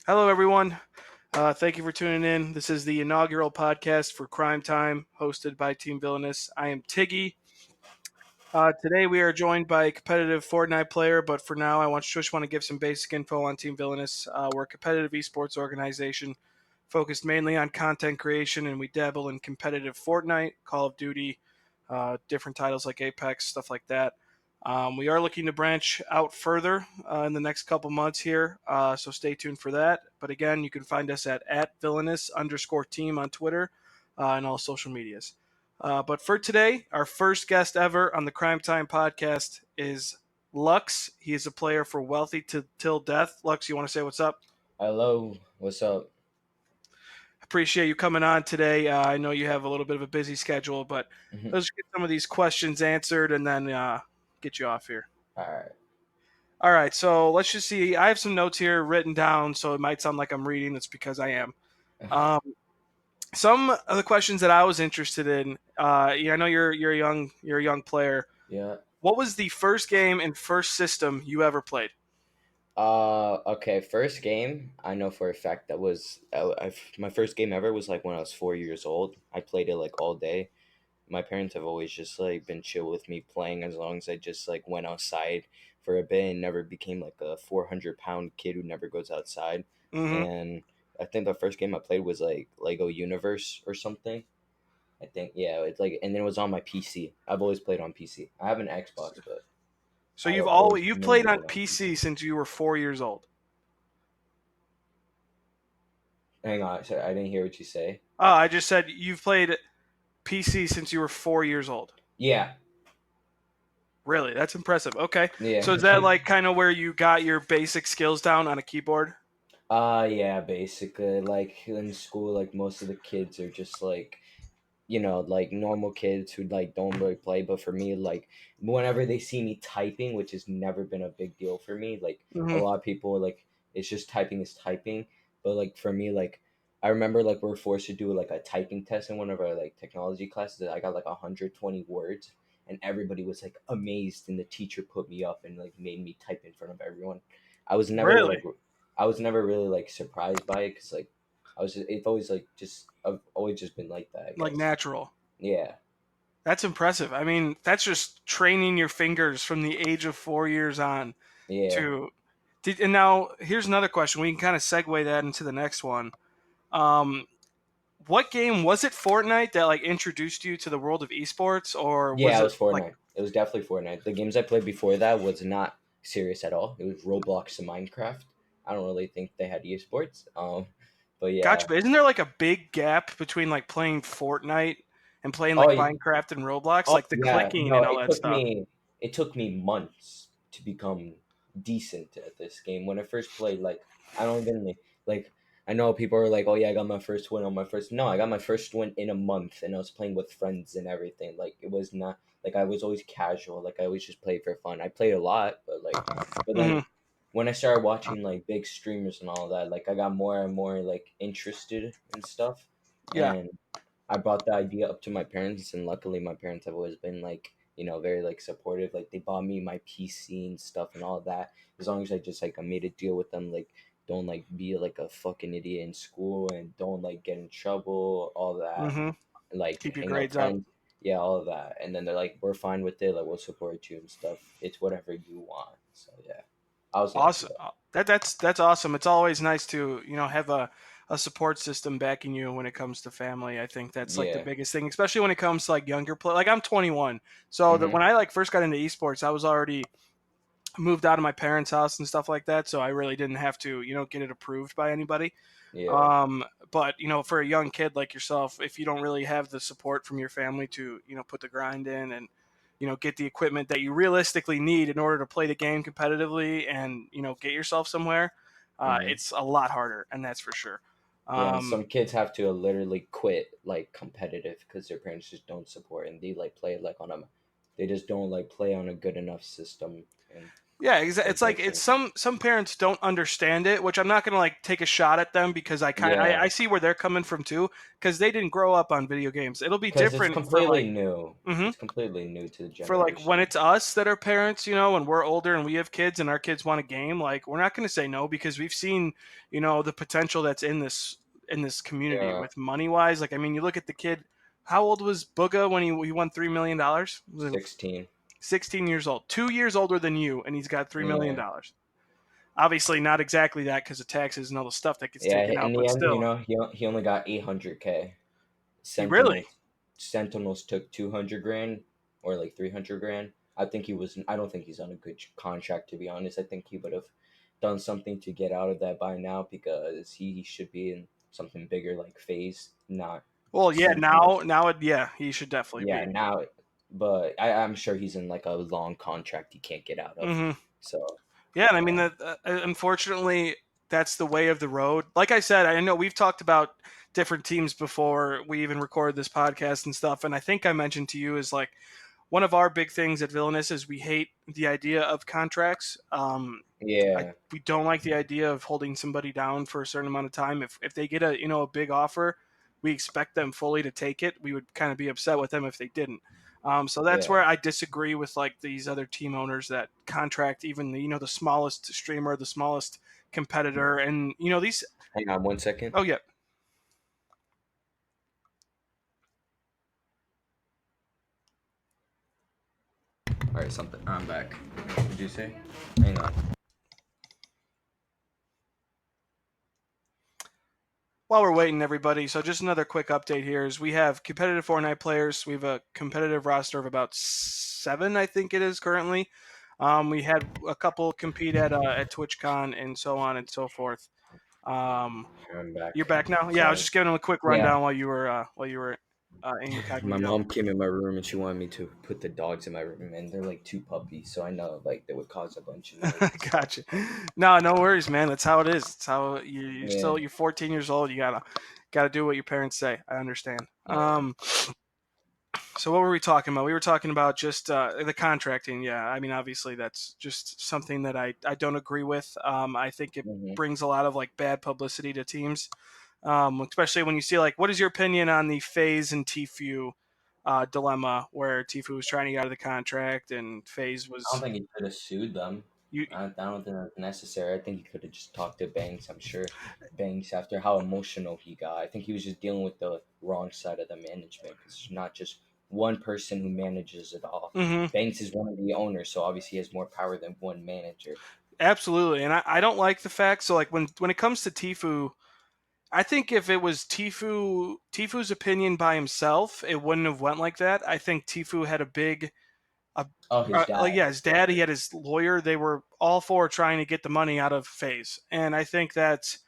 Hello, everyone. Thank you for tuning in. This is the inaugural podcast for Crime Time, hosted by Team Villainous. I am Tiggy. Today we are joined by a competitive Fortnite player, but for now, just want to give some basic info on Team Villainous. We're a competitive esports organization focused mainly on content creation, and we dabble in competitive Fortnite, Call of Duty, different titles like Apex, stuff like that. We are looking to branch out further in the next couple months here, so stay tuned for that. But again, you can find us at villainous_team on Twitter and all social medias. But for today, our first guest ever on the Crime Time podcast is Lux. He is a player for Wealthy Till Death. Lux, you want to say what's up? Hello, what's up? Appreciate you coming on today. I know you have a little bit of a busy schedule, but Mhm. let's get some of these questions answered and then get you off here. All right. All right, so let's just see. I have some notes here written down, so it might sound like I'm reading. That's because I am. Um, some of the questions that I was interested in. I know you're a young player. Yeah. What was the first game and first system you ever played? Okay. First game, I know for a fact that was my first game ever was like when I was 4 years old. I played it like all day. My parents have always just like been chill with me playing as long as I just like went outside for a bit and never became like a 400 pound kid who never goes outside. Mm-hmm. And I think the first game I played was like Lego Universe or something. I think yeah, it's like and then it was on my PC. I've always played on PC. I have an Xbox, but So I always you've played mainly on played on PC PC. since you were 4 years old. Hang on, sorry, I didn't hear what you say. Oh, I just said you've played PC since you were 4 years old. Yeah, Really, that's impressive. Okay, yeah. so is that like kind of where you got your basic skills down on a keyboard? Yeah, basically, like in school, like most of the kids are just like, like normal kids who like don't really play. But for me, like whenever they see me typing, which has never been a big deal for me, like a Mm-hmm. lot of people like it's just typing is typing. But like for me, like I remember like we were forced to do like a typing test in one of our like technology classes. I got like 120 words, and everybody was like amazed, and the teacher put me up and like made me type in front of everyone. I was never Really, like I was never really like surprised by it because like it's always like just I've always just been like that, I like guess. natural. Yeah, That's impressive. I mean, that's just training your fingers from the age of 4 years on yeah, to. And now here's another question. We can kind of segue that into the next one. Um, what game was it? Fortnite that like introduced you to the world of esports, or was yeah. It it was like Fortnite. It was definitely Fortnite. The games I played before that was not serious at all. It was Roblox and Minecraft. I don't really think they had esports. But gotcha? yeah. But isn't there like a big gap between like playing Fortnite and playing Oh, like Minecraft and Roblox, oh like the yeah. clicking No, and all that stuff? it took me months to become decent at this game. When I first played, like I don't even like I know people are like, "Oh yeah, I got my first win on my first." No, I got my first win in a month, and I was playing with friends and everything. Like it was not like I was always casual. Like I always just played for fun. I played a lot, but Hmm. then when I started watching like big streamers and all that, like I got more and more like interested in stuff, Yeah. and I brought the idea up to my parents, and luckily my parents have always been like, very like supportive. Like they bought me my PC and stuff and all that. As long as I just like I made a deal with them, like don't like be like a fucking idiot in school and don't like get in trouble, all that. Hmm. Like Keep your hang out grades up. friends, yeah, all of that. And then they're like, we're fine with it. Like we'll support you and stuff. It's whatever you want. So yeah, I was lucky Awesome. though. That's awesome. It's always nice to have a support system backing you when it comes to family. I think that's like the Yeah. biggest thing, especially when it comes to like younger play. Like I'm 21, so that Mm-hmm. when I like first got into esports, I was already moved out of my parents' house and stuff like that. So I really didn't have to get it approved by anybody. Yeah. But for a young kid like yourself, if you don't really have the support from your family to put the grind in and get the equipment that you realistically need in order to play the game competitively and get yourself somewhere, Mm-hmm. it's a lot harder, and that's for sure. Yeah, and Um, some kids have to literally quit like competitive because their parents just don't support and they like play like on a they just don't like play on a good enough system and Yeah, So it's like it's different. some parents don't understand it, which I'm not gonna like take a shot at them because I Yeah, see where they're coming from too, because they didn't grow up on video games. It'll be because it's different for like. completely new. Mhm. It's completely new to the For like when generation. it's us that are parents, and we're older and we have kids and our kids want a game, like we're not going to say no because we've seen, the potential that's in this community Yeah, with money wise. Like I mean, you look at the kid. How old was Booga when he won $3 million? Was it 16. 16 years old? 2 years older than you, and he's got $3 million. Yeah. Obviously, not exactly that because of taxes and all the stuff that gets Yeah, taken in out, the but end, still, he only got 800K. he really. Sentinels took 200 grand or like 300 grand. I don't think he's on a good contract, to be honest. I think he would have done something to get out of that by now because he should be in something bigger like Phase, not Well, yeah, Sentinels. yeah, he should definitely Yeah, be. now, but I'm sure he's in like a long contract he can't get out of. Hmm. So, Yeah, and I mean yeah, that unfortunately that's the way of the road. Like I said, I know we've talked about different teams before we even recorded this podcast and stuff, and I think I mentioned to you is like one of our big things at Villainous is we hate the idea of contracts. yeah, We don't like the idea of holding somebody down for a certain amount of time. If they get a big offer, we expect them fully to take it. We would kind of be upset with them if they didn't. So that's yeah. where I disagree with like these other team owners that contract even the smallest streamer, the smallest competitor, and these. Hang on 1 second. Oh yeah, All right, something. I'm back. What did you say? Hang on. while we're waiting, everybody, so just another quick update here is we have competitive Fortnite players. We have a competitive roster of about 7, I think it is currently. We had a couple compete at TwitchCon and so on and so forth. Um, I'm back. you're back now. Yeah, I was Sorry. just giving them a quick Yeah, rundown while you were my incognito. mom came in my room and she wanted me to put the dogs in my room, and they're like two puppies, so I know like they would cause a bunch of noise and stuff. Gotcha. No worries, man. That's how it is. It's how Yeah, you're 14 years old. You gotta do what your parents say. I understand. yeah. So what were we talking about? We were talking about just the contracting. Yeah, I mean, obviously that's just something that I don't agree with. I think it Hmm. brings a lot of like bad publicity to teams, especially when you see like what is your opinion on the FaZe and Tfue dilemma where Tfue was trying to get out of the contract and FaZe I don't was think he could have sued them. you. I don't think that's necessary. I think he could have just talked to Banks. I'm sure Banks, after how emotional he got, I think he was just dealing with the wrong side of the management because there's not just one person who manages it all. Hmm. Banks is one of the owners, so obviously he has more power than one manager. Absolutely, and I don't like the fact. So like when it comes to Tfue. I think if it was Tifu's opinion by himself, it wouldn't have went like that. I think Tifu had a big, Oh, his like dad. yeah, his dad. He had his lawyer. They were all for trying to get the money out of FaZe, and I think that's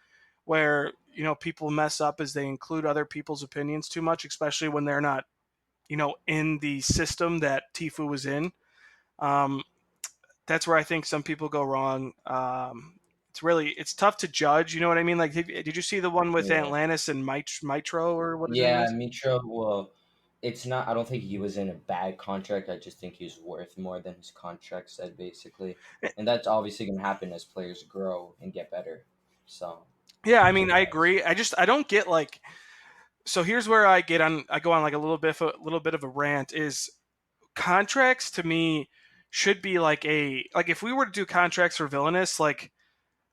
where people mess up is they include other people's opinions too much, especially when they're not in the system that Tifu was in. Um, that's where I think some people go wrong. It's tough to judge. You know what I mean? Like, did you see the one with Yeah. Atlantis and Mitro or what his name Yeah, is? Mitra, well, it's not, I don't think he was in a bad contract. I just think he's worth more than his contract said, basically. And that's obviously going to happen as players grow and get better. So, Yeah, I that's mean, what it I does. agree. I don't get like. So here's where I go on like a little bit of a rant. Is contracts to me should be like if we were to do contracts for Villainous, like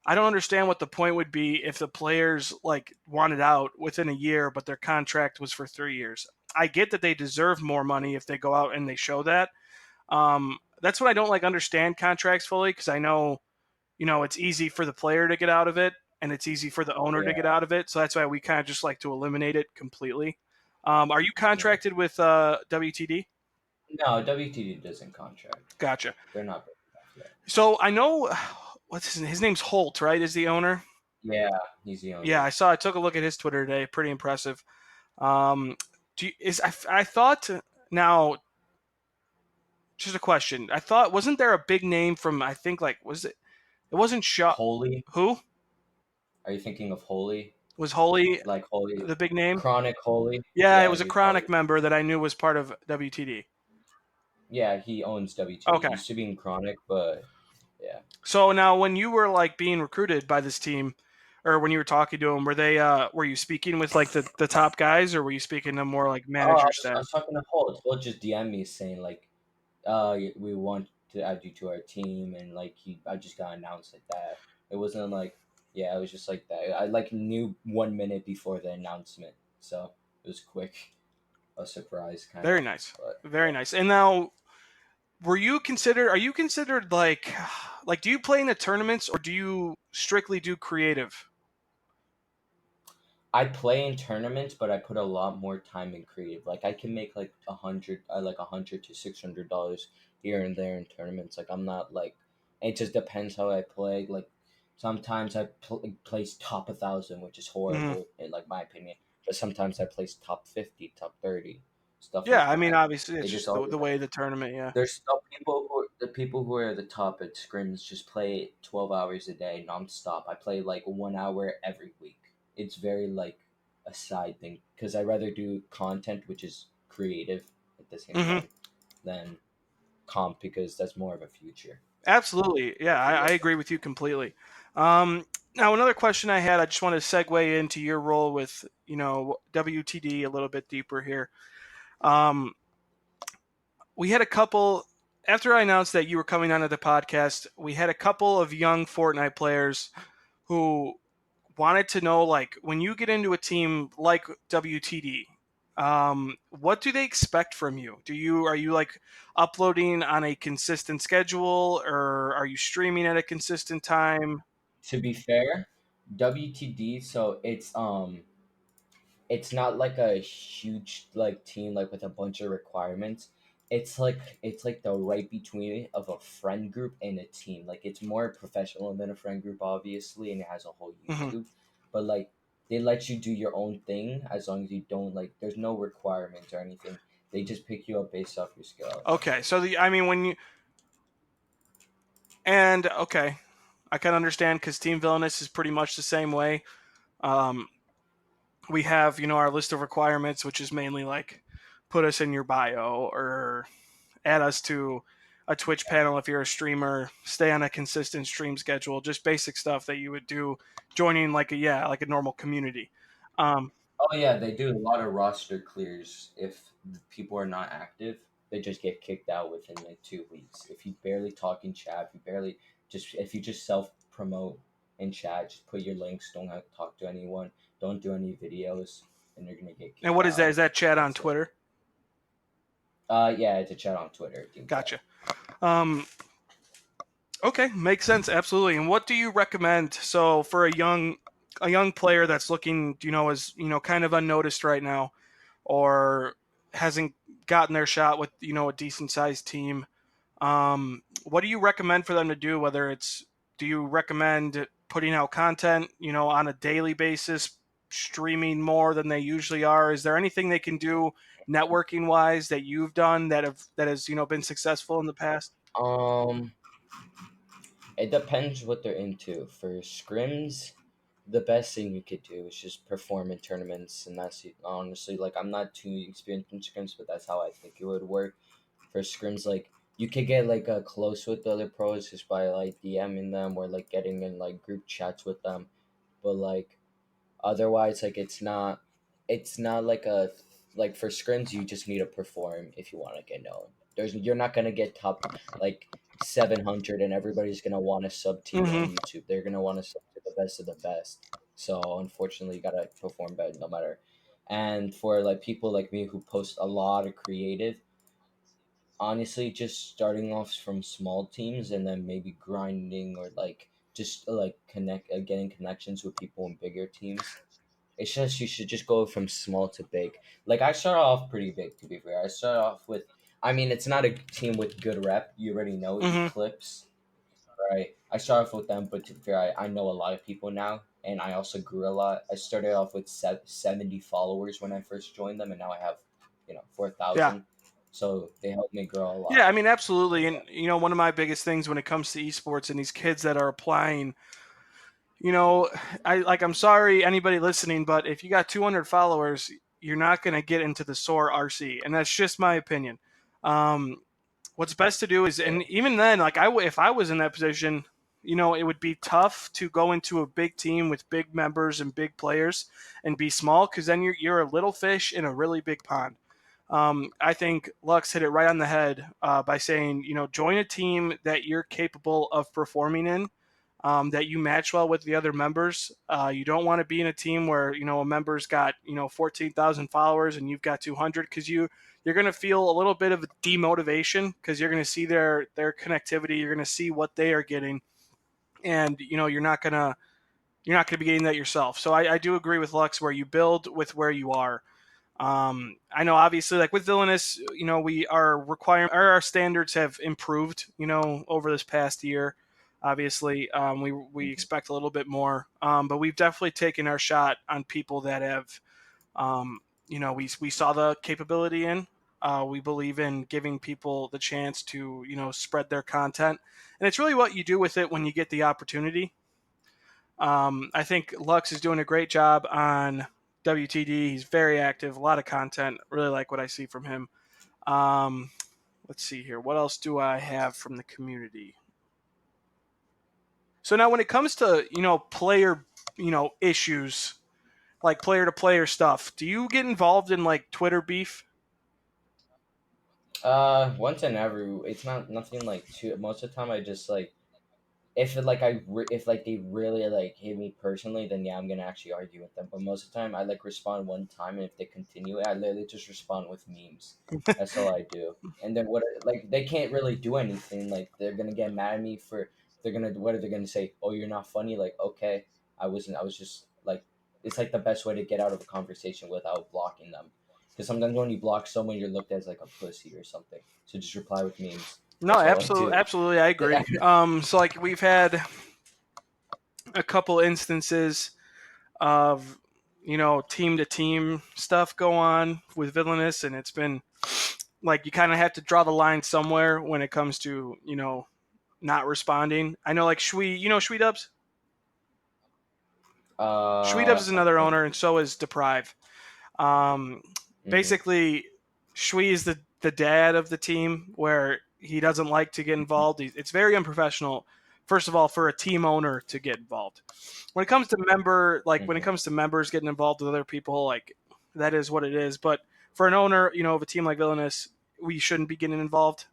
I don't understand what the point would be if the players like wanted out within a year, but their contract was for 3 years. I get that they deserve more money if they go out and they show that. That's what I don't like understand contracts fully because I know it's easy for the player to get out of it and it's easy for the owner to get Yeah, out of it. So that's why we kind of just like to eliminate it completely. Are you yeah. contracted with WTD? No, WTD doesn't contract. Gotcha. They're not big enough yet. So I know what's his name's Holt, right? Is the owner? Yeah, he's the Yeah, owner. I took a look at his Twitter today. Pretty impressive. Um, I thought now just a question. I thought wasn't there a big name from I think like was it? It wasn't Shaw. Holy? Who Are you thinking of Holy? was Holy Like Holy? the big name? Chronic Holy? Yeah, it Yeah, was a he's probably. Chronic member that I knew was part of WTD. Yeah, he owns WTD. He Okay, used to be in Chronic, but Yeah. So now, when you were like being recruited by this team, or when you were talking to them, were you speaking with like the top guys, or were you speaking to more like Oh, manager I was status? talking to Holt. Holt just DM me saying like, we want to add you to our team, and like I just got announced like that. It wasn't like, yeah, it was just like that. I like knew 1 minute before the announcement, so it was quick, a surprise kind Very of. nice, But very yeah, nice. And now, were you considered? Are you considered like? Do you play in the tournaments, or do you strictly do creative? I play in tournaments, but I put a lot more time in creative. Like I can make like $100 to $600 here and there in tournaments. Like I'm not like, it just depends how I play. Like sometimes I place top 1,000, which is Hmm. horrible in like my opinion. But sometimes I place top 50, top 30, stuff Yeah, like I mean, that. obviously, it's It just just always the way the tournament. Yeah. there's still people who are the top at scrims just play 12 hours a day nonstop. I play like 1 hour every week. It's very like a side thing because I rather do content which is creative at the same Hmm. time than comp because that's more of a future Absolutely. Yeah, if you I look at agree with you completely. Um, Now, another question I had, I just want to segue into your role with, WTD a little bit deeper here. Um, we had a couple, after I announced that you were coming onto the podcast, we had a couple of young Fortnite players who wanted to know, like, when you get into a team like WTD, what do they expect from you? Are you like uploading on a consistent schedule, or are you streaming at a consistent time? to be fair. WTD, so it's not like a huge like team like with a bunch of requirements. It's like the right between of a friend group and a team. Like it's more professional than a friend group, obviously, and it has a whole Hmm. YouTube. But like they let you do your own thing as long as you don't like. There's no requirements or anything. They just pick you up based off your skill. Okay, so I mean, when you and okay, I can understand because Team Villainous is pretty much the same way. Um, we have our list of requirements, which is mainly like put us in your bio or add us to a Twitch panel if you're a streamer, stay on a consistent stream schedule, just basic stuff that you would do joining like a normal community. Um, Oh yeah, they do a lot of roster clears. If the people are not active, they just get kicked out within like 2 weeks. If you barely talk in chat, if you just self promote in chat, just put your links, don't have to talk to anyone, don't do any videos, and you're gonna get and kicked what is that? out. Is that chat on That's it. Twitter? Yeah, it's a chat on Twitter, team chat. Gotcha. Um, okay, makes sense, absolutely. And what do you recommend? So for a young player that's looking, is kind of unnoticed right now, or hasn't gotten their shot with a decent sized team. What do you recommend for them to do? Do you recommend putting out content, on a daily basis, streaming more than they usually are? Is there anything they can do networking wise that you've done that has been successful in the past? Um, it depends what they're into. For scrims, the best thing you could do is just perform in tournaments, and that's it. Honestly, like I'm not too experienced in scrims, but that's how I think it would work. For scrims, like you could get like close with the other pros just by like DMing them or like getting in like group chats with them, but like otherwise, like it's not like like for scrims you just need to perform if you want to get known. You're not gonna get top like 700 and everybody's gonna want to sub to you on Hmm. YouTube. They're gonna want to sub to the best of the best. So unfortunately, you gotta perform better no matter. And for like people like me who post a lot of creative, honestly, just starting off from small teams and then maybe grinding or like just like getting connections with people in bigger teams. It's just you should just go from small to big. Like I started off pretty big, to be fair. I started off with, I mean, it's not a team with good rep. You already know Hmm. Eclipse, right? I started off with them, but to be fair, I know a lot of people now, and I also grew a lot. I started off with 70 followers when I first joined them, and now I have, four Yeah. thousand. So they helped me grow a Yeah, lot. I mean, absolutely. Yeah. And, one of my biggest things when it comes to esports and these kids that are applying, I'm sorry, anybody listening, but if you got 200 followers, you're not going to get into the SOAR RC. And that's just my opinion. Um, what's best to do is, and even then, like if I was in that position, it would be tough to go into a big team with big members and big players and be small because then you're a little fish in a really big pond. I think Lux hit it right on the head by saying, join a team that you're capable of performing in, that you match well with the other members. You don't want to be in a team where a member's got 14,000 followers and you've got 200 because you're going to feel a little bit of demotivation because you're going to see their connectivity. You're going to see what they are getting, and you're not going to be getting that yourself. So I do agree with Lux where you build with where you are. I know obviously like with Villainous, we are requiring our standards have improved, over this past year. Obviously, we Mhm. expect a little bit more, but we've definitely taken our shot on people that have, we saw the capability in. We believe in giving people the chance to spread their content, and it's really what you do with it when you get the opportunity. I think Lux is doing a great job on WTD. He's very active, a lot of content. Really like what I see from him. Um, let's see here. What else do I have from the community? So now, when it comes to player issues like player to player stuff, do you get involved in like Twitter beef? Once and every, it's not nothing like too. Most of the time, I just like if it, like if like they really like hit me personally, then yeah, I'm gonna actually argue with them. But most of the time, I like respond one time, and if they continue, I literally just respond with memes. That's all I do. And then what? Like they can't really do anything. Like they're gonna get mad at me for. They're gonna what are they gonna say? Oh, you're not funny. Like okay, I wasn't. I was just like it's like the best way to get out of a conversation without blocking them. Because sometimes when you block someone, you're looked at as like a pussy or something. So just reply with memes. No, That's all I absolutely, do. absolutely, I agree. So like we've had a couple instances of team to team stuff go on with Villainous, and it's been like you kind of have to draw the line somewhere when it comes to not responding. I know like Shui Dubs. Shui Dubs is I another think. owner, and so is Deprive. Um, Mm-hmm. Basically, Shui is the dad of the team where he doesn't like to get involved. It's very unprofessional. First of all, for a team owner to get involved. When it comes to when it Mm-hmm. comes to members getting involved with other people, like that is what it is. But for an owner, of a team like Villainous, we shouldn't be getting involved.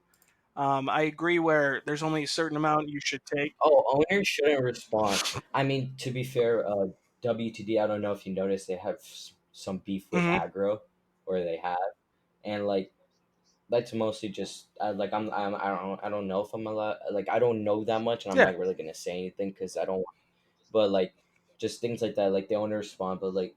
I agree where there's only a certain amount you should take. Oh, owners shouldn't respond. I mean, to be fair, WTD. I don't know if you noticed they have some beef with Hmm. aggro, or they have, and like that's mostly just like I don't know if I'm allowed. Like I don't know that much, and I'm Yeah. not really gonna say anything because I don't. But like just things like that, like they only respond. But like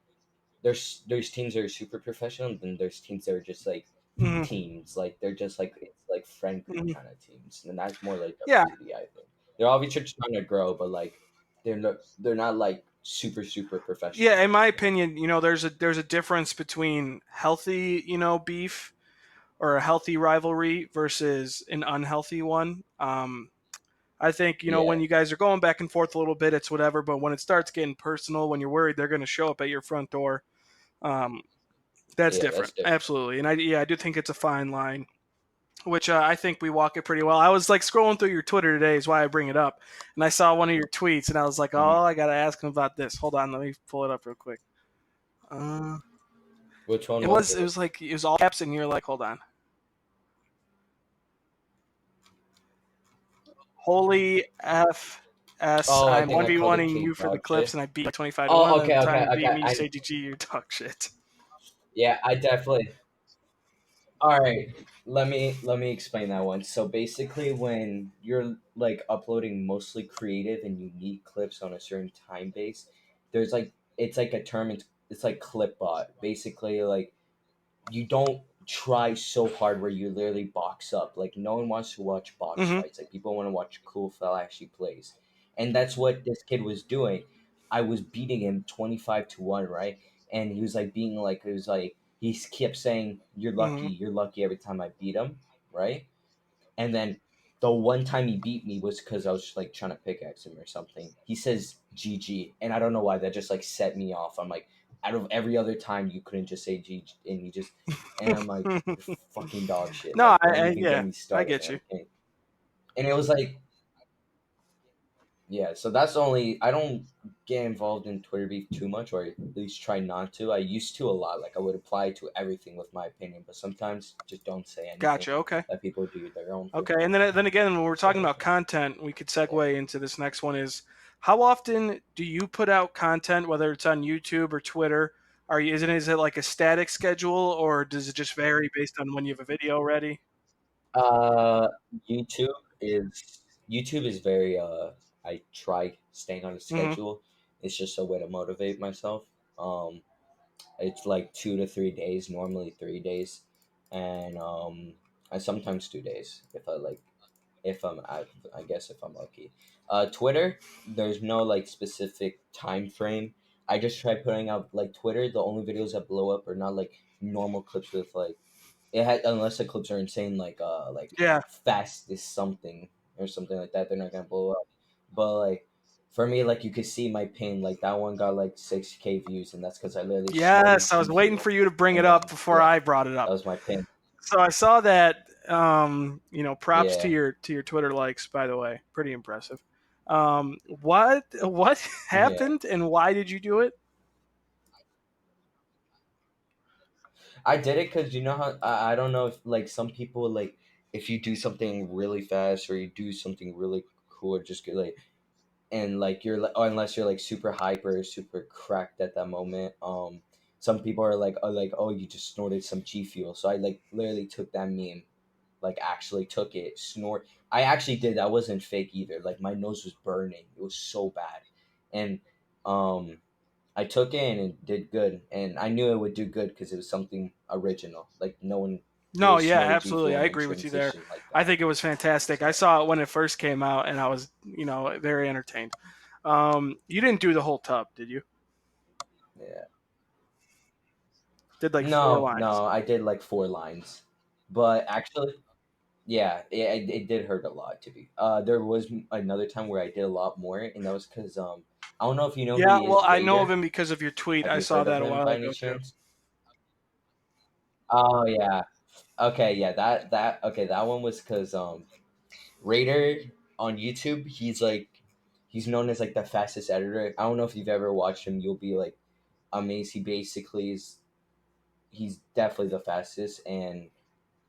there's teams that are super professional, and then there's teams that are just like Hmm. teams. Like they're just like it's like friend group Hmm. kind of teams, and that's more like Yeah. WTD. I think they're obviously just trying to grow, but like they're not like super Yeah, professional. in my opinion, there's a difference between healthy, beef or a healthy rivalry versus an unhealthy one. I think when Yeah, you guys are going back and forth a little bit, it's whatever. But when it starts getting personal, when you're worried they're going to show up at your front door, um, that's yeah, that's different. different. Absolutely, and I do think it's a fine line, which I think we walk it pretty well. I was like scrolling through your Twitter today, is why I bring it up, and I saw one of your tweets, and I was like, oh, Mhm. I got to ask him about this. Hold on, let me pull it up real quick. Uh, Which one It was was it it? was like it was all caps, and you're like, hold on, holy FS, Oh, I I'm think one I v called the oneing king you for the dog clips, shit. and I beat you 25-1. Oh, And the okay, time okay, you beat okay. me, you I say GG, you talk shit. Yeah, I definitely. All right, let me explain that one. So basically, when you're like uploading mostly creative and unique clips on a certain time base, there's like it's like a term. It's like clip bot. Basically, like you don't try so hard where you literally box up. Like no one wants to watch box Mm-hmm. fights. Like people want to watch cool fella actually plays, and that's what this kid was doing. I was beating him 25-1, right? And he was like being like it was like he kept saying Mm-hmm. you're lucky" every time I beat him, right? And then the one time he beat me was because I was like trying to pickaxe him or something. He says GG, and I don't know why that just like set me off. I'm like, out of every other time you couldn't just say G, and you just, and I'm like, you're fucking dog shit. No, Like, don't even get yeah, me I started, get man. you. Okay. And it was like, yeah, so that's the only, I don't get involved in Twitter beef too much, or at least try not to. I used to a lot. Like, I would apply to everything with my opinion, but sometimes just don't say anything. Gotcha. Okay. Let people do their own thing. Okay. And then again, when we're talking So about content, we could yeah. segue into this next one. Is how often do you put out content, whether it's on YouTube or Twitter? Is it like a static schedule, or does it just vary based on when you have a video ready? Uh, YouTube YouTube is very I try staying on a Hmm. schedule. It's just a way to motivate myself. Um, it's like 2 to 3 days, normally 3 days, and I sometimes 2 days if I like, if I guess if I'm lucky. Twitter, there's no like specific time frame. I just try putting out like Twitter. The only videos that blow up are not like normal clips with like, it had, unless the clips are insane, like Yeah. fast is something or something like that. They're not gonna blow up. But like for me, like you could see my pin. Like that one got like 6K views, and that's because I literally snorted Yes, I was G waiting Fuel, for you to bring it and up then before yeah, I brought it that up. was my pin. So I saw that. Props to Yeah, your Twitter likes, by the way. Pretty impressive. What yeah. happened and why did you do it? I did it because you know how I don't know if like some people like, if you do something really fast or you do something really cool or just get like, and like you're like, or unless you're like super hyper, super cracked at that moment. Some people are like, oh, you just snorted some G Fuel. So I like literally took that meme, like actually took it, snort. I actually did. That wasn't fake either. Like my nose was burning. It was so bad, and um, I took it and it did good. And I knew it would do good because it was something original. Like no one No, really yeah, snorted G absolutely. Fuel I and then agree with you there. transitioned like I that. think it was fantastic. I So saw it when it first came out and I was, very entertained. You didn't do the whole tub, did you? yeah. Did like four No, lines. no, I did like 4 lines, but actually, yeah, it did hurt a lot to be. There was another time where I did a lot more, and that was because I don't know if you know who Yeah, he well, is, I know of Raider. him because of your tweet. Have I you saw heard of that a him while by any ago too. chance? Oh yeah, okay, yeah, that okay, that one was because Raider on YouTube, he's known as like the fastest editor. I don't know if you've ever watched him. You'll be like amazed. He basically is. He's definitely the fastest, and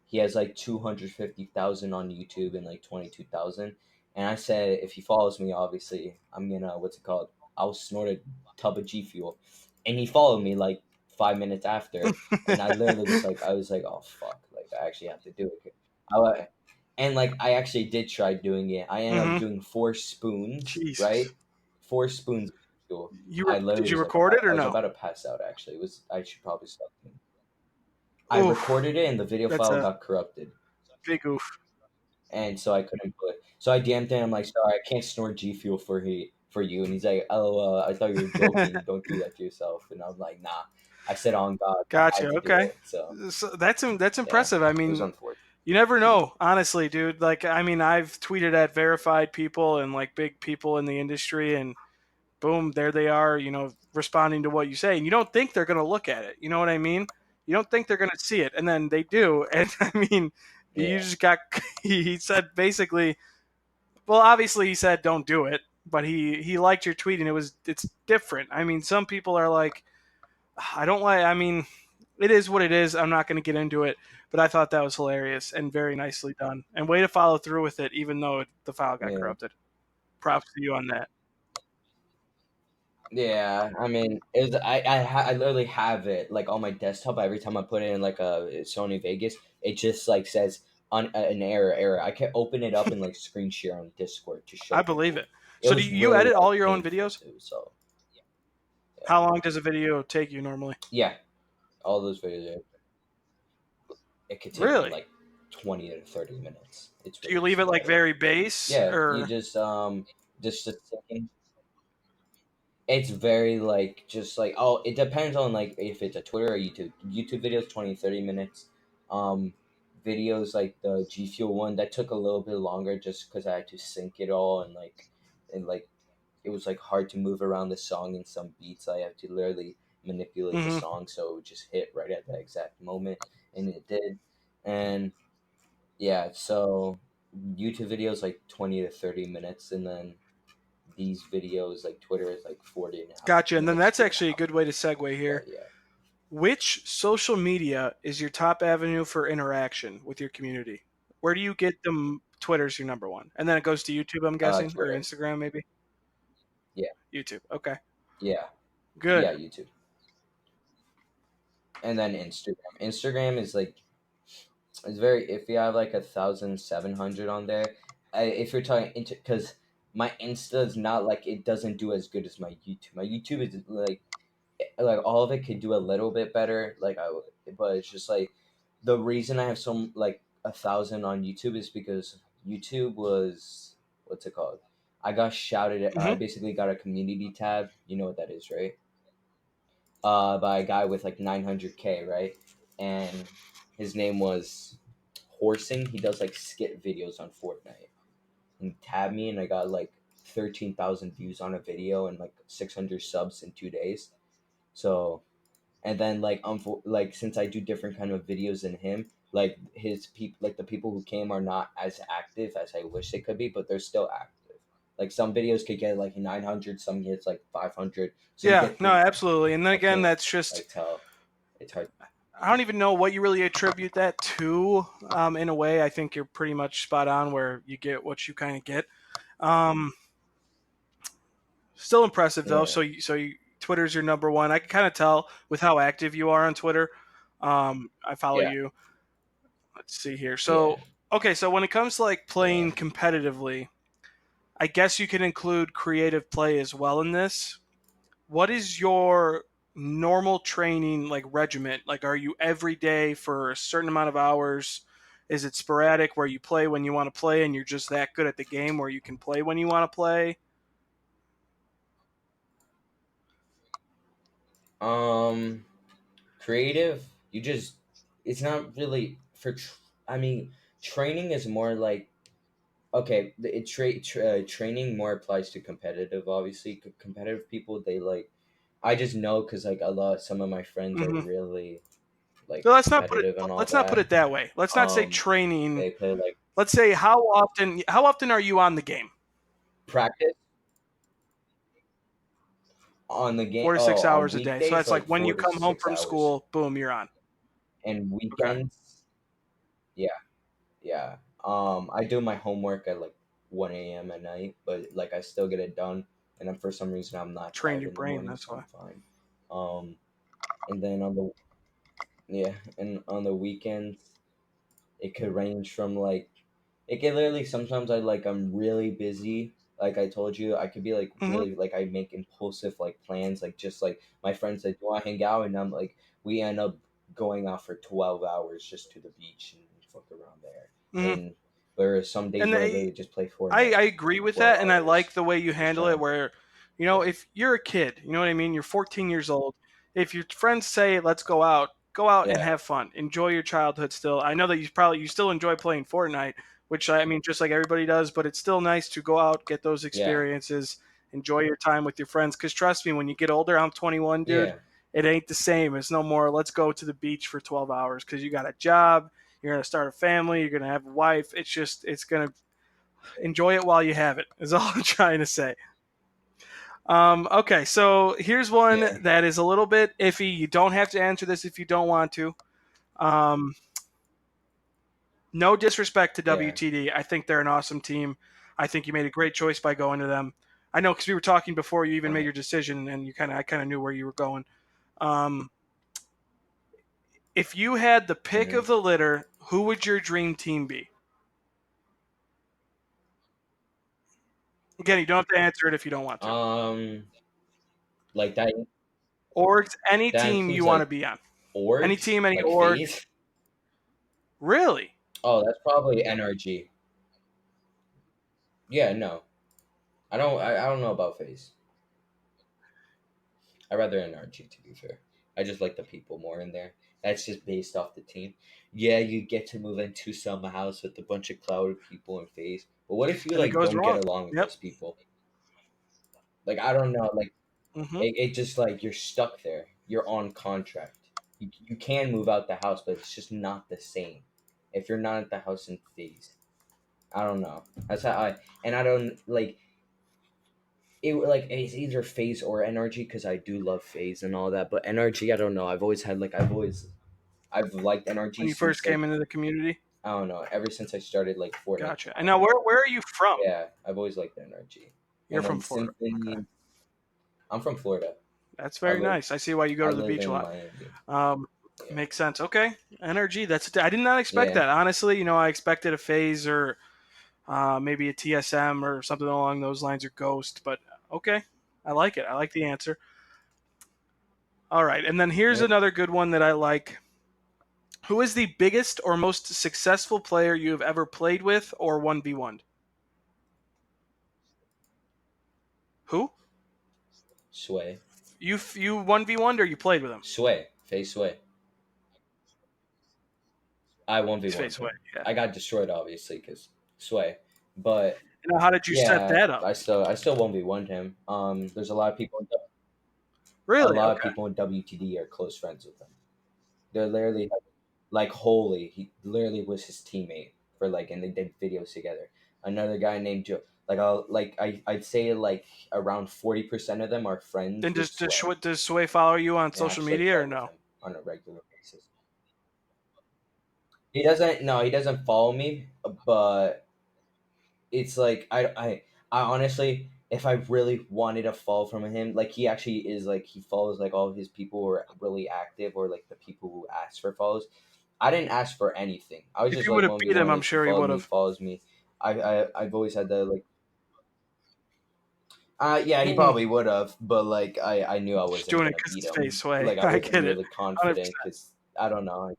he has like 250,000 on YouTube and like 22,000. And I said, if he follows me, obviously, I'm gonna, what's it called? I'll snort a tub of G Fuel. And he followed me like 5 minutes after. And I literally was like, oh, fuck. Like, I actually have to do it. And like, I actually did try doing it. I ended up Mm-hmm. doing 4 spoons, Jesus. right? 4 spoons of G Fuel. I Did literally you was record it I or was no? about to pass out, actually. It was, I should probably stop. I Oof. recorded it and the video That's file a got corrupted, big oof. and so I couldn't put. So I DM'd him. I'm like, sorry, I can't snort G Fuel for you. And he's like, LOL, I thought you were joking. Don't do that to yourself. And I'm like, nah. I said on God, I Gotcha. had to do Okay. it. So So that's yeah, impressive. I it was mean, unfortunate. you never know, honestly, dude. Like, I mean, I've tweeted at verified people and like big people in the industry, and boom, there they are, responding to what you say. And you don't think they're going to look at it. You know what I mean? You don't think they're going to see it. And then they do. And I mean, you Yeah, just got, he said basically, well, obviously he said don't do it, but he liked your tweet and it's different. I mean, some people are like, I don't like, I mean, it is what it is. I'm not going to get into it, but I thought that was hilarious and very nicely done. And way to follow through with it, even though the file got yeah. corrupted. Props to you on that. Yeah, I mean, it was, I literally have it like on my desktop. Every time I put it in like a Sony Vegas, it just like says on an error. I can open it up and like screen share on Discord to show I believe people. it. It So do was you really edit like all your own painful videos? too. So yeah, How long does a video take you normally? yeah, all those videos, it could take me Really? like 20 to 30 minutes. It's Do you really leave it easy. like Yeah, very base yeah. You or just a second. It's very like just like, oh, it depends on like if it's a Twitter or YouTube. YouTube videos 20 to 30 minutes. Um, videos like the G Fuel one that took a little bit longer just because I had to sync it all, and like it was like hard to move around the song and some beats. I have to literally manipulate the Hmm. song so it would just hit right at that exact moment, and it did. And yeah, so YouTube videos like 20 to 30 minutes, and then these videos like Twitter is like 40 and a half Gotcha. And then minutes that's to an actually a hour. good way to segue here. But yeah. Which social media is your top avenue for interaction with your community? Where do you get them? Twitter's your number one, and then it goes to YouTube, I'm guessing, or Twitter. Instagram, maybe. Yeah. YouTube. Okay, Yeah. good. Yeah, YouTube. And then Instagram. Instagram is like, it's very iffy. I have like 1,700 on there. If you're talking into, because my Insta is not like, it doesn't do as good as my YouTube. My YouTube is like all of it could do a little bit better. But it's just like the reason I have some like 1,000 on YouTube is because YouTube was, what's it called? I got shouted at. I Hmm. basically got a community tab. You know what that is, right? By a guy with like 900K, right? And his name was Horsing. He does like skit videos on Fortnite. And he tabbed me, and I got like 13,000 views on a video and like 600 subs in 2 days. So, and then like since I do different kind of videos than him, like his people, like the people who came are not as active as I wish they could be, but they're still active. Like some videos could get like 900, some gets like 500, some Yeah, get no, 300. absolutely. And then I again, can't that's just like tell. It's hard. I don't even know what you really attribute that to. In a way, I think you're pretty much spot on where you get what you kind of get. Um, Still impressive though. Yeah. So Twitter's your number one. I can kind of tell with how active you are on Twitter. I follow Yeah. you. Let's see here. Yeah. So okay, so when it comes to like Yeah. playing competitively, I guess you can include creative play as well in this. What is your normal training like regiment? Like, are you every day for a certain amount of hours? Is it sporadic where you play when you want to play and you're just that good at the game where you can play when you want to play? Um, Creative. You just. It's not really for. I mean, training is more like, okay. Training more applies to competitive. Obviously, competitive people, they like. I just know because like some of my friends are Hmm. really like So competitive and all let's not put that. it that way. Let's not say Um, training. they play like Let's say how often are you on the game? practice on the game. Four to Oh, six on hours a day. So weekdays that's like like when you four to come home six from hours, school, boom, you're on. and Okay. weekends. Yeah. Yeah. I do my homework at like 1 a.m. at night, but like I still get it done, and then for some reason I'm not Train tired your in the brain, morning, that's so why. I'm fine. Um, and then on the weekends, it could range from like, it can literally, sometimes I'm really busy. Like I told you, I could be like Hmm. really like, I make impulsive like plans, like just like my friends like, do I hang out? And I'm like, we end up going out for 12 hours just to the beach and fuck around there. Hmm. And there are some days And where I they, literally just play Fortnite I for agree with 12 that, and I like hours the way you and just handle trying it. to, Where, yeah, if you're a kid, you know what I mean. You're 14 years old. If your friends say, "Let's go out and yeah, have fun, enjoy your childhood." Still, I know that you still enjoy playing Fortnite, which I mean, just like everybody does. But it's still nice to go out, get those yeah, experiences, enjoy your time with your friends. Because trust me, when you get older, I'm 21, dude. yeah, It ain't the same. It's no more. Let's go to the beach for 12 hours because you got a job. You're gonna start a family. You're gonna have a wife. It's gonna enjoy it while you have it is all I'm trying to say. Okay, so here's one yeah, that is a little bit iffy. You don't have to answer this if you don't want to. Um, no disrespect to yeah, WTD. I think they're an awesome team. I think you made a great choice by going to them. I know because we were talking before you even made uh-huh, your decision, and I kind of knew where you were going. Um, if you had the pick hmm. of the litter, who would your dream team be? Again, you don't have to answer it if you don't want to. um, like that, Orgs, any that team you includes want to like be on. Any orgs, team, any like org. phase. Really? Oh, that's probably NRG. Yeah, no, I don't know about phase. I rather NRG, to be fair. I just like the people more in there. That's just based off the team. Yeah, you get to move into some house with a bunch of cloud people in phase. But what if you And it like goes don't get wrong. along with Yep. those people? Like I don't know, like Hmm. it just like you're stuck there. you're on contract. You can move out the house, but it's just not the same if you're not at the house in phase. I don't know. That's how I and I don't like it. Like it's either phase or energy because I do love phase and all that. But energy, I don't know. I've liked When energy you first since came like into the community? I don't know. Ever since I started like Fortnite Gotcha. And Prime. now, where are you from? Yeah, I've always liked energy. You're And from then Florida. Okay, Symphony, I'm from Florida. that's I very live nice. I see why you go I to the live beach a in lot. Miami. Um, Yeah. Makes sense. Okay, energy. I did not expect Yeah. that. Honestly, I expected a phase or maybe a TSM or something along those lines or Ghost. But okay, I like it. I like the answer. All right, and then here's Yep. another good one that I like. Who is the biggest or most successful player you have ever played with or 1v1'd? Who? Sway. You 1v1'd or you played with him? Sway. Face Sway. I His 1v1'd face way. him. Yeah. I got destroyed obviously because Sway. But How did you set yeah, that up? I still 1v1'd him. There's a Really? lot of Okay. people in WTD are close friends with him. They're literally like Holy. He literally was his teammate for like, and they did videos together. Another guy named Joe. I'd say like around 40% of them are friends Then with Sway. does Sway follow you on And social actually media play or with no? him on a regular basis. He doesn't. No, he doesn't follow me. But it's like I honestly, if I really wanted to follow from him, like he actually is like he follows like all of his people who are really active or like the people who ask for follows. I didn't ask for anything. I was If just you would like have beat him, 1v1. I'm Like he sure he followed would me, have. follows me. I've always had the like. Yeah, he Mm-mm. probably would have, but like I knew I Just wasn't doing it gonna because beat it's him. face way. Like I I wasn't get it. really 100%. confident because I don't know.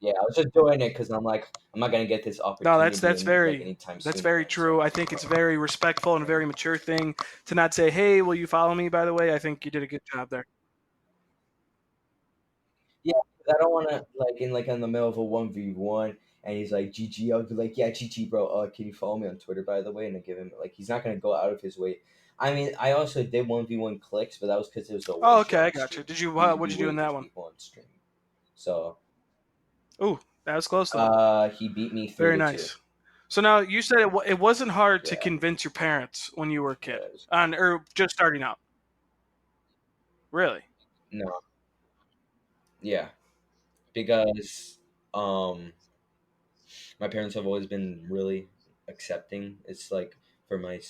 Yeah, I was just doing it because I'm like I'm not gonna get this No, opportunity and like anytime that's soon very again. So true. I think it's a very respectful and a very mature thing to not say, "Hey, will you follow me?" By the way, I think you did a good job there. yeah, 'cause I don't want to like in the middle of a 1v1 and he's like GG. I'll be like, yeah, GG, bro. Can you follow me on Twitter by the way? And I give him like he's not gonna go out of his way. I mean, I also did 1v1 clicks, but that was because it was a Oh, okay, wager I on got you. stream. We What'd we you do in wager that one? people on stream. So Ooh, that was close though. he beat me three Very to two. nice. So now you said it wasn't hard to Yeah, convince your parents when you were a yeah, kid, on or just starting out. Really? no, yeah, because um my parents have always been really accepting. It's like for my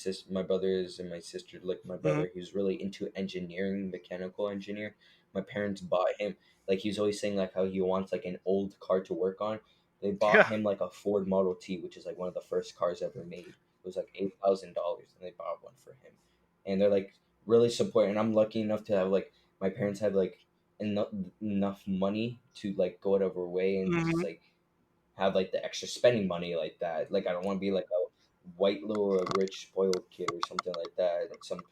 brothers and my sister, like my Hmm. brother, who's really into engineering, mechanical engineer. My parents bought him like he's always saying like how he wants like an old car to work on. They bought Yeah. him like a Ford Model T, which is like one of the first cars ever made. It was like $8,000, and they bought one for him. And they're like really supporting. And I'm lucky enough to have like my parents have like enough money to like go out of our way and just Hmm. like have like the extra spending money like that. Like I don't want to be like a white little rich spoiled kid or something like that. Like some,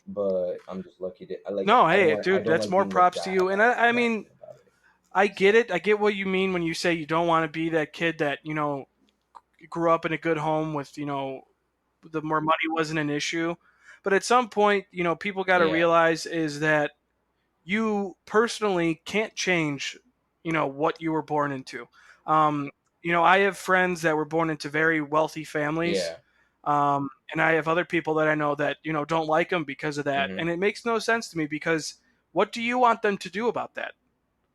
but I'm just lucky to. No, hey, I dude, don't that's like more being the props to bad you. And I bad mean, thing about it. I get So it. I get what you mean when you say you don't want to be that kid that grew up in a good home with the more money wasn't an issue. But at some point, people got to yeah, realize is that you personally can't change, what you were born into. Um, I have friends that were born into very wealthy families, yeah, and I have other people that I know that don't like them because of that, hmm and it makes no sense to me because what do you want them to do about that?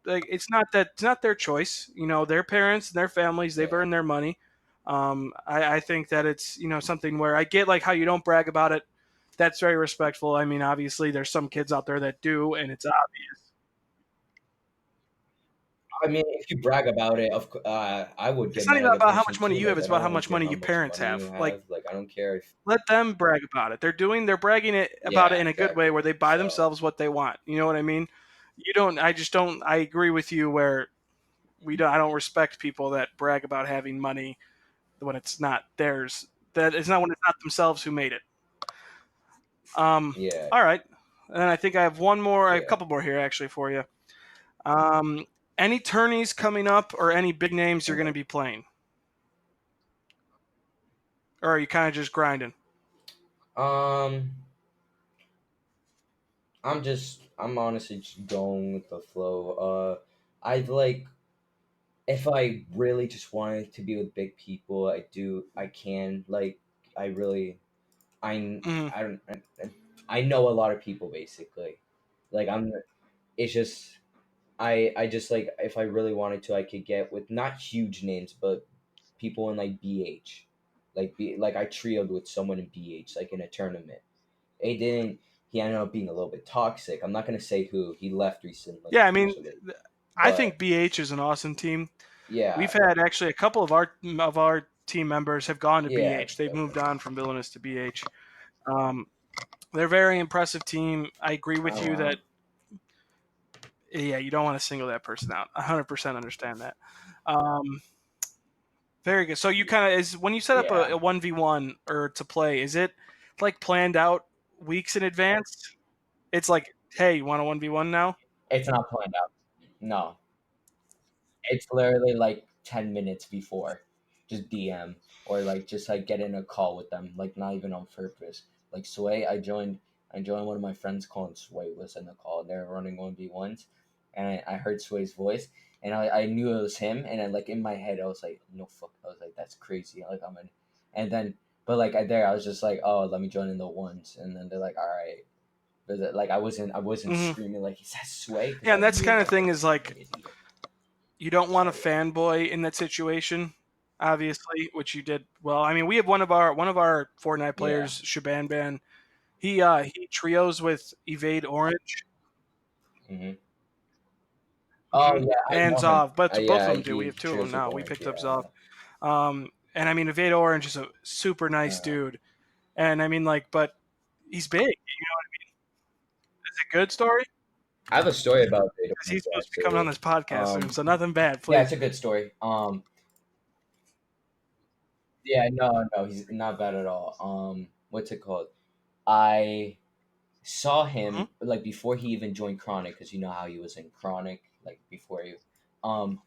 Like, it's not their choice. Their parents and their families, they've yeah, earned their money. I think that it's something where I get like how you don't brag about it. That's very respectful. I mean, obviously, there's some kids out there that do, and it's obvious. I mean, if you brag about it, I would get It's not mad even at the about how person much money too. you have. Like, It's I about don't how want to much hear money how your much parents money you have. Like, have. Like, I don't care if. let them brag about it. They're bragging about it Yeah, in a good way exactly. where they buy So themselves what they want. You know what I mean? You don't. I just don't. I agree with you where we don't. I don't respect people that brag about having money when it's not theirs. That it's not when it's not themselves who made it. yeah, All right, and I think I have one more. I have a yeah. couple more here actually for you. Um, any tourneys coming up or any big names you're going to be playing, or are you kind of just grinding? Um, I'm honestly just going with the flow. I'd like if I really just wanted to be with big people, I can like I really Mhm. I don't I know a lot of people basically. Like I'm it's just I just like if I really wanted to I could get with not huge names but people in like BH. Like I trioed with someone in BH like in a tournament. It didn't he ended up being a little bit toxic. I'm not gonna say who. He left recently Yeah, I mean, actually. I think But BH is an awesome team. yeah, We've had actually a couple of our team members have gone to yeah, BH. They've moved definitely. on from Villainous to BH. Um, they're a very impressive team. I agree with Oh you wow. that yeah, you don't want to single that person out. 100% understand that. Um, very good. So you kind of is when you set up Yeah. a 1v1 or to play, is it like planned out weeks in advance? It's like, hey, you want a 1v1 now? It's not planned out. No. It's literally like 10 minutes before. Just DM or like just like get in a call with them, like not even on purpose. Like Sway, I joined one of my friends calling Sway was in the call. They were running 1v1s and I heard Sway's voice and I knew it was him and then like in my head I was like, no fuck I was like, that's crazy. Like I'm in and then but like I was just like, oh let me join in the ones and then they're like, all right. But like I wasn't Hmm. screaming like, is that Sway? Because Yeah, I and that's knew kind in of my head thing I is was like, I'm like an idiot. you don't want a So yeah. fanboy in that situation, obviously, which you did well. I mean, we have one of our Fortnite Yeah. players, Shaban. He trios with Evade Orange, Hmm. Oh yeah, I and know him. Zov, but both of Yeah, them do. We he have two of them trios with now. We Orange. picked up Yeah, Zov, and I mean, Evade Orange is a super nice uh, dude, and I mean, like, but he's big. Is it a good story? I have a story about Beta Because Orange he's supposed to be coming on actually. this podcast soon, Um, so nothing bad, yeah, please. it's a good story. Yeah, no, no, he's not bad at all. What's it called? I saw Hmm. him like before he even joined Chronic, because you know how he was in Chronic, like um,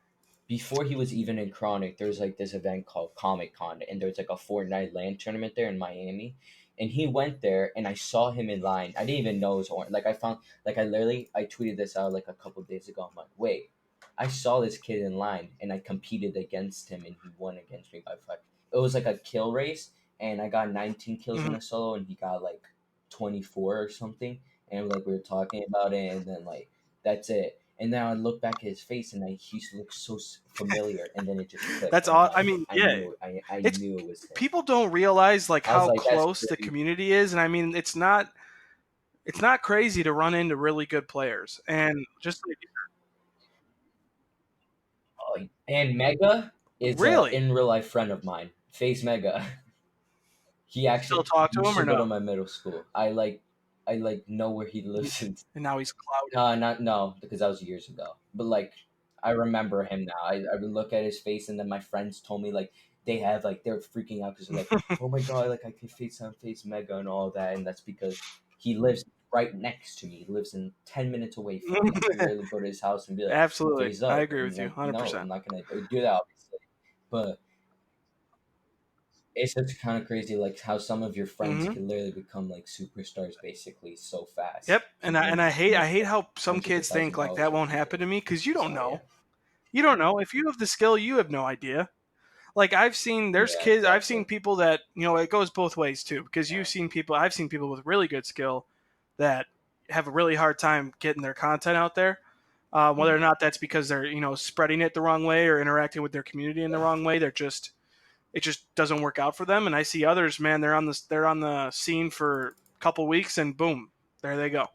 before he was even in Chronic, there was like this event called Comic Con, and there was like a Fortnite LAN tournament there in Miami, and he went there, and I saw him in line. I didn't even know it was orange. Like I found, like I tweeted this out like a couple days ago. I'm like, wait, I saw this kid in line, and I competed against him, and he won against me by 5. It was like a kill race, and I got 19 kills in Hmm. a solo, and he got like 24 or something, and like we were talking about it, and then like that's it. And then I look back at his face, and he used to look so familiar. And then it just clicked, That's and I'm all. like, I mean, I yeah, knew, I it's knew it was him. people don't realize like I was how like, that's close the crazy. community is, and I mean, it's not crazy to run into really good players, and just like, Oh, and Mega is a really, in real life friend of mine. Face Mega. He you still actually talk to used him to or go no? to my middle school. I like know where he lives in. And now he's clouded. Not no, because that was years ago. But like, I remember him now. I would look at his face, and then my friends told me like they're freaking out because they're like, oh my god, like I can face Mega and all that, and that's because he lives right next to me. He lives in 10 minutes away from me. I can literally go to his house and be like, Absolutely, face I up, agree and with you, like, hundred no, I'm percent. not gonna do that obviously, but it's just kind of crazy like how some of your friends Hmm. can literally become like superstars basically so fast Yep, and and I and win I hate I win hate like how some hundreds of kids think thousand like dollars that for won't happen people. to me because you don't So yeah. know. You don't know if you have the skill. You have no idea. Like Yeah, I've exactly. seen people that it goes both ways too because I've seen people with really good skill that have a really hard time getting their content out there. Whether or Mhm. not that's because they're spreading it the wrong way or interacting with their community in the Yeah. wrong way, it just doesn't work out for them. And I see others, man, they're on the scene for a couple weeks and boom, there they go.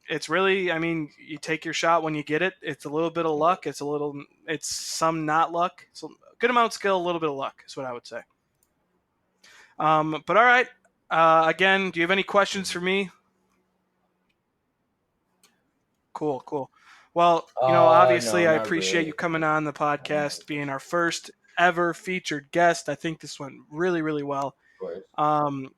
It's really, I mean, you take your shot when you get it. It's a little bit of Yeah. luck. It's some not luck. It's a good amount of skill, a little bit of luck is what I would say. But all right. Again, do you have any questions Mhm. for me? Cool, cool. Well, No, obviously, I not appreciate you really. coming on the I don't have any podcast, being our questions. first ever featured guest. I think this went really, really well. Of course. Um,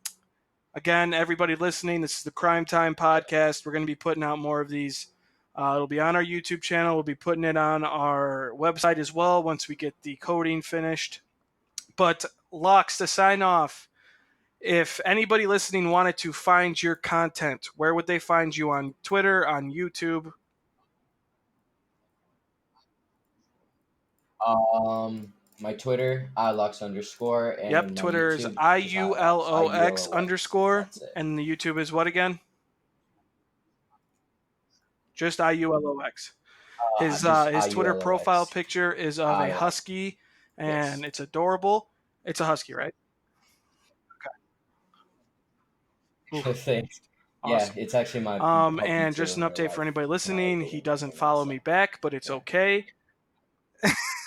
Again, everybody listening, this is the Crime Time Yeah. podcast. We're going to be putting out more of these. It'll be on our YouTube channel. We'll be putting it on our website as well once we get the coding finished. But Locks, to sign off, If anybody listening wanted to find your content, where would they find you? On Twitter, on YouTube? My Twitter, iulox underscore, Yep, and my Twitter is YouTube, just iulox, IULOX iulox. underscore, That's it. and the YouTube is what again? Just IULOX. Just His Twitter profile iulox. picture is of a iulox. husky, and Yes. it's adorable. It's a husky, right? Ooh, Thanks. Yeah, awesome. it's actually my puppy And too just an in real update for life. anybody And I like listening, the he way he's doesn't doing. follow So me back, but it's yeah, okay.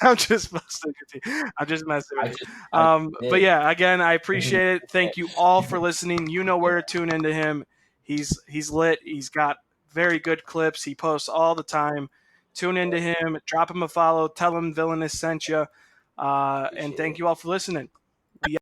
I'm just messing with you. I'm just messing with I you. just I But did. yeah, again, I appreciate it. Thank you all for listening. You know where to tune into him. He's lit. He's got very good clips. He posts all the time. Tune into him. Drop him a follow. Tell him Villainous sent you. And Appreciate thank it. you all for listening.